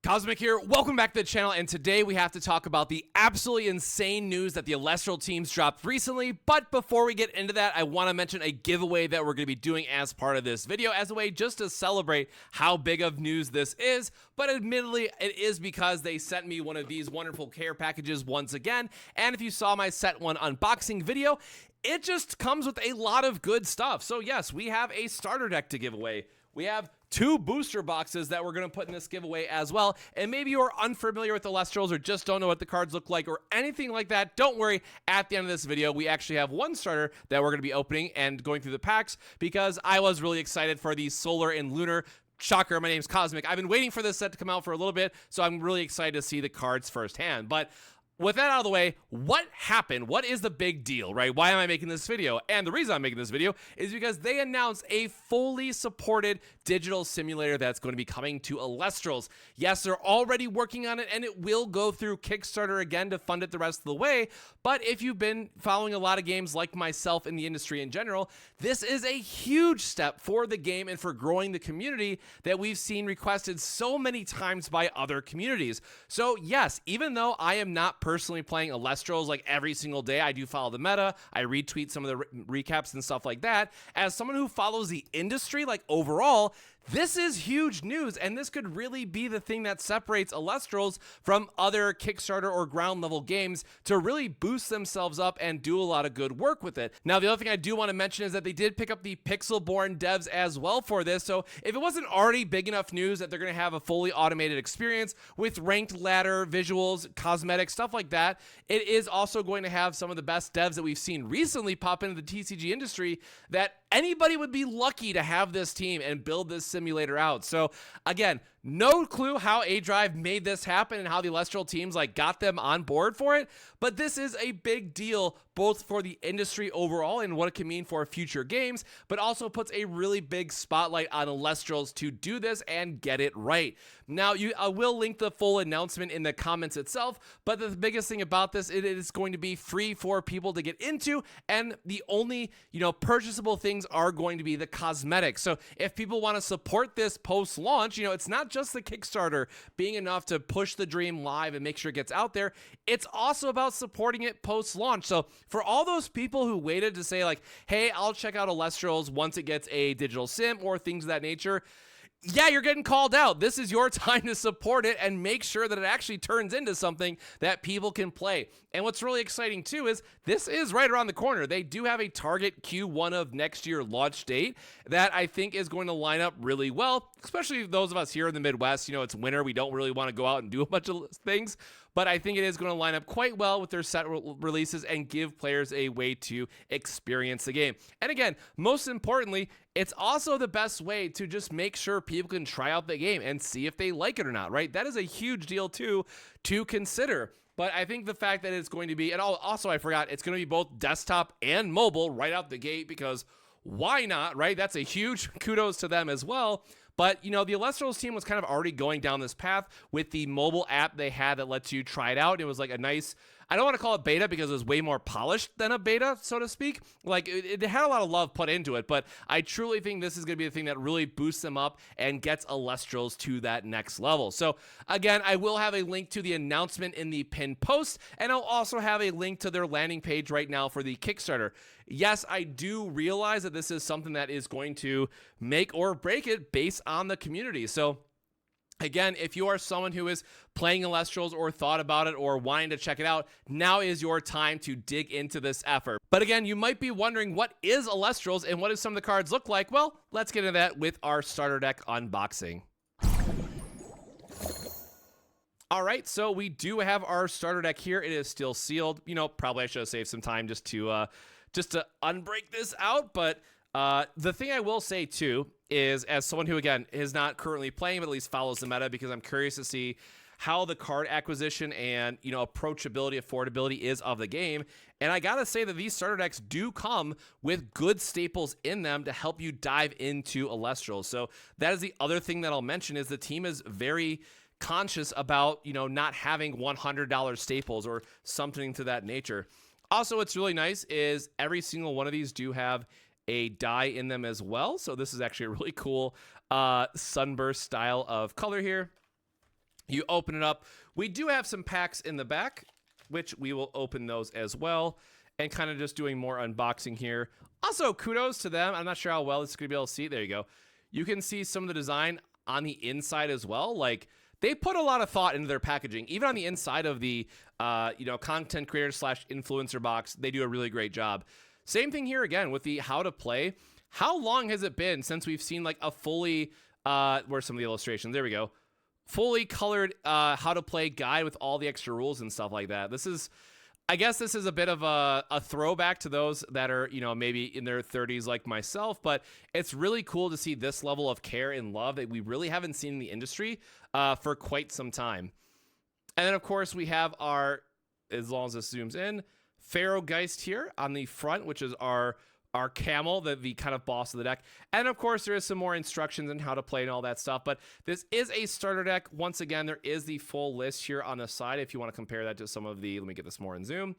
Cosmic here, welcome back to the channel, and today we have to talk about the absolutely insane news that the Elestral teams dropped recently. But before we get into that, I want to mention a giveaway that we're going to be doing as part of this video as a way just to celebrate how big of news this is. But admittedly, it is because they sent me one of these wonderful care packages once again, and if you saw my set one unboxing video, it just comes with a lot of good stuff. So yes, we have a starter deck to give away. We have 2 booster boxes that we're going to put in this giveaway as well. And maybe you are unfamiliar with the Elestrals or just don't know what the cards look like or anything like that. Don't worry. At the end of this video, we actually have one starter that we're going to be opening and going through the packs because I was really excited for the Solar and Lunar. Shocker, my name's Cosmic. I've been waiting for this set to come out for a little bit, so I'm really excited to see the cards firsthand. But with that out of the way, what happened? What is the big deal, right? Why am I making this video? And the reason I'm making this video is because they announced a fully supported digital simulator that's going to be coming to Elestrals. Yes, they're already working on it, and it will go through Kickstarter again to fund it the rest of the way. But if you've been following a lot of games like myself in the industry in general, this is a huge step for the game and for growing the community that we've seen requested so many times by other communities. So yes, even though I am not personally playing Elestrals like every single day, I do follow the meta, I retweet some of the recaps and stuff like that. As someone who follows the industry, like overall, this is huge news, and this could really be the thing that separates Elestrals from other Kickstarter or ground level games to really boost themselves up and do a lot of good work with it. Now, the other thing I do want to mention is that they did pick up the Pixelborn devs as well for this, so if it wasn't already big enough news that they're going to have a fully automated experience with ranked ladder, visuals, cosmetics, stuff like that, it is also going to have some of the best devs that we've seen recently pop into the TCG industry that anybody would be lucky to have this team and build this simulator out. So again, no clue how A-Drive made this happen and how the Elestral teams got them on board for it, but this is a big deal both for the industry overall and what it can mean for future games, but also puts a really big spotlight on Elestrals to do this and get it right. Now, I will link the full announcement in the comments itself, but the biggest thing about this, it is going to be free for people to get into, and the only, purchasable things are going to be the cosmetics. So if people want to support this post-launch, it's not just the Kickstarter being enough to push the dream live and make sure it gets out there. It's also about supporting it post-launch. So for all those people who waited to say hey, I'll check out Elestrals once it gets a digital sim or things of that nature, yeah, you're getting called out. This is your time to support it and make sure that it actually turns into something that people can play. And what's really exciting too is this is right around the corner. They do have a target Q1 of next year launch date that I think is going to line up really well, especially those of us here in the Midwest. It's winter. We don't really want to go out and do a bunch of things, but I think it is going to line up quite well with their set releases and give players a way to experience the game. And again, most importantly, it's also the best way to just make sure people can try out the game and see if they like it or not, right? That is a huge deal too to consider. But I think the fact that it's going to be, and also I forgot, it's going to be both desktop and mobile right out the gate because why not, right? That's a huge kudos to them as well. But, the Elestrals team was kind of already going down this path with the mobile app they had that lets you try it out. It was like a nice, I don't want to call it beta because it was way more polished than a beta, so to speak. It had a lot of love put into it, but I truly think this is going to be the thing that really boosts them up and gets Elestrals to that next level. So again, I will have a link to the announcement in the pinned post, and I'll also have a link to their landing page right now for the Kickstarter. Yes, I do realize that this is something that is going to make or break it based on the community. So again, if you are someone who is playing Elestrals or thought about it or wanting to check it out, now is your time to dig into this effort. But again, you might be wondering, what is Elestrals and what do some of the cards look like? Well, let's get into that with our starter deck unboxing. All right, so we do have our starter deck here. It is still sealed. Probably I should have saved some time just to unbreak this out, but the thing I will say too is, as someone who again is not currently playing but at least follows the meta, because I'm curious to see how the card acquisition and approachability, affordability is of the game, and I gotta say that these starter decks do come with good staples in them to help you dive into Elestrals. So that is the other thing that I'll mention, is the team is very conscious about not having $100 staples or something to that nature. Also, what's really nice is every single one of these do have a dye in them as well. So this is actually a really cool sunburst style of color here. You open it up. We do have some packs in the back, which we will open those as well, and kind of just doing more unboxing here. Also, kudos to them. I'm not sure how well this is going to be able to see. There you go. You can see some of the design on the inside as well. Like, they put a lot of thought into their packaging. Even on the inside of the, content creator / influencer box, they do a really great job. Same thing here again with the how to play. How long has it been since we've seen like a fully, where's some of the illustrations? There we go. Fully colored how to play guide with all the extra rules and stuff like that. I guess this is a bit of a throwback to those that are, maybe in their 30s like myself, but it's really cool to see this level of care and love that we really haven't seen in the industry for quite some time. And then, of course, we have our, as long as this zooms in, Pharaoh Geist here on the front, which is our camel, the kind of boss of the deck. And of course, there is some more instructions on how to play and all that stuff. But this is a starter deck. Once again, there is the full list here on the side if you want to compare that to some of the, let me get this more in zoom.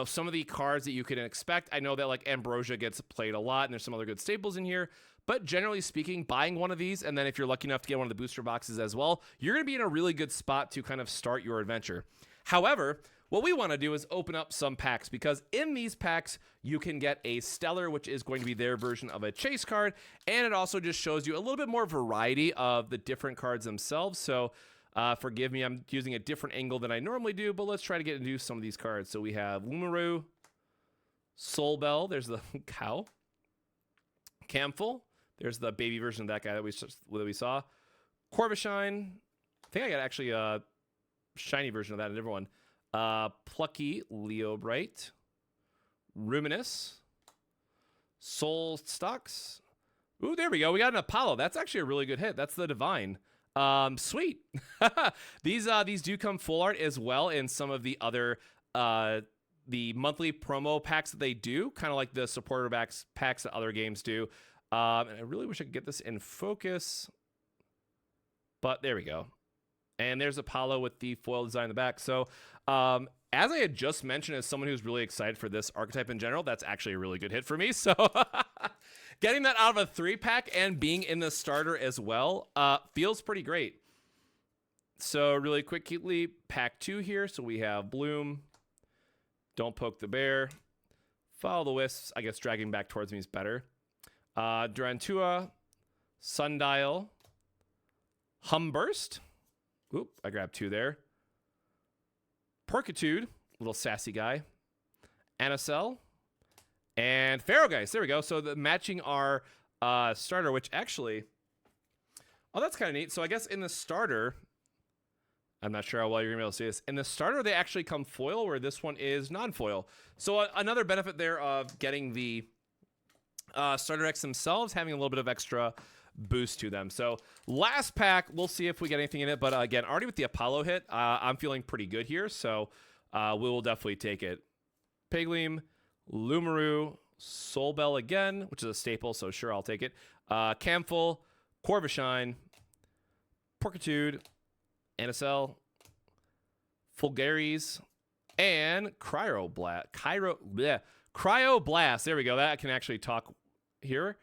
Some of the cards that you can expect. I know that like Ambrosia gets played a lot, and there's some other good staples in here. But generally speaking, buying one of these, and then if you're lucky enough to get one of the booster boxes as well, you're going to be in a really good spot to kind of start your adventure. However, what we want to do is open up some packs, because in these packs, you can get a Stellar, which is going to be their version of a chase card, and it also just shows you a little bit more variety of the different cards themselves. So forgive me, I'm using a different angle than I normally do, but let's try to get into some of these cards. So we have Lumaru, Soul Bell, there's the cow, Camful, there's the baby version of that guy that we saw, Corvishine, I think I got actually a shiny version of that, a different one. Plucky, Leo Bright, Ruminous, Soul Stocks. Ooh, there we go. We got an Apollo. That's actually a really good hit. That's the Divine. Sweet. These do come full art as well in some of the other the monthly promo packs that they do, kind of like the supporter packs that other games do. And I really wish I could get this in focus, but there we go. And there's Apollo with the foil design in the back. So as I had just mentioned, as someone who's really excited for this archetype in general, that's actually a really good hit for me. So getting that out of a 3-pack and being in the starter as well feels pretty great. So really quickly, pack 2 here. So we have Bloom, Don't Poke the Bear, Follow the Wisps. I guess dragging back towards me is better. Durantua, Sundial, Humburst. Oop, I grabbed 2 there. Perkitude, little sassy guy. Anacel. And Pharaoh Geist. There we go. So the matching our starter, which actually... Oh, that's kind of neat. So I guess in the starter... I'm not sure how well you're going to be able to see this. In the starter, they actually come foil, where this one is non-foil. So another benefit there of getting the starter decks themselves, having a little bit of extra boost to them. So last pack, we'll see if we get anything in it. But again, already with the Apollo hit, I'm feeling pretty good here. So we will definitely take it. Pigleam, Lumaru, Soul Bell again, which is a staple, so sure, I'll take it. Camful, Corvishine, Porkitude, Anacel, Fulgaris, and Cryoblast. There we go. That I can actually talk here.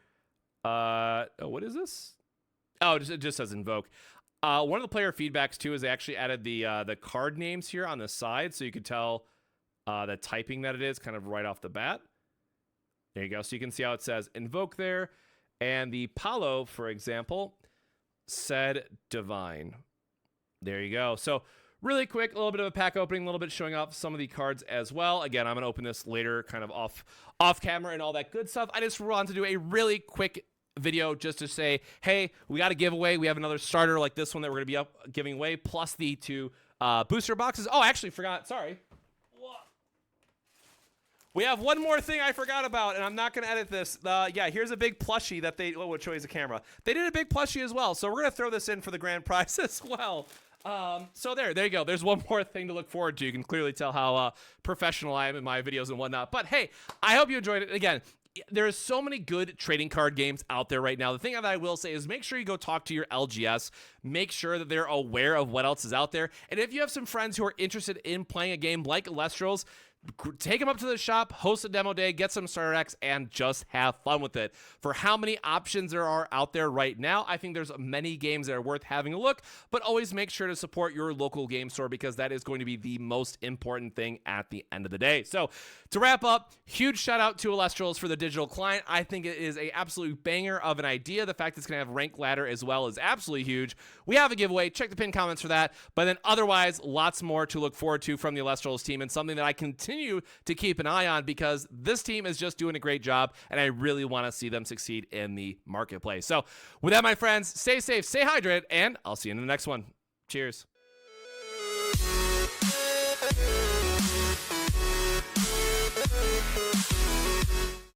What is this? Oh, it just says invoke. One of the player feedbacks too is they actually added the card names here on the side, so you could tell the typing that it is kind of right off the bat. There you go. So you can see how it says invoke there, and the Palo, for example, said divine. There you go. So really quick, a little bit of a pack opening, a little bit showing off some of the cards as well. Again, I'm going to open this later, kind of off camera and all that good stuff. I just want to do a really quick video just to say, hey, we got a giveaway. We have another starter like this one that we're going to be giving away, plus the 2 booster boxes. Oh, I actually forgot. Sorry. We have one more thing I forgot about, and I'm not going to edit this. Yeah, here's a big plushie that they... Oh, we'll show you the camera. They did a big plushie as well, so we're going to throw this in for the grand prize as well. So there you go. There's one more thing to look forward to. You can clearly tell how professional I am in my videos and whatnot. But hey, I hope you enjoyed it. Again, there's so many good trading card games out there right now. The thing that I will say is make sure you go talk to your LGS. Make sure that they're aware of what else is out there. And if you have some friends who are interested in playing a game like Elestrals, take them up to the shop, host a demo day, get some starter decks, and just have fun with it. For how many options there are out there right now, I think there's many games that are worth having a look, but always make sure to support your local game store because that is going to be the most important thing at the end of the day. So to wrap up, huge shout out to Elestrals for the digital client. I think it is a absolute banger of an idea. The fact it's going to have rank ladder as well is absolutely huge. We have a giveaway. Check the pinned comments for that. But then otherwise, lots more to look forward to from the Elestrals team and something that I continue to keep an eye on because this team is just doing a great job and I really want to see them succeed in the marketplace. So with that, my friends, stay safe, stay hydrated, and I'll see you in the next one. Cheers.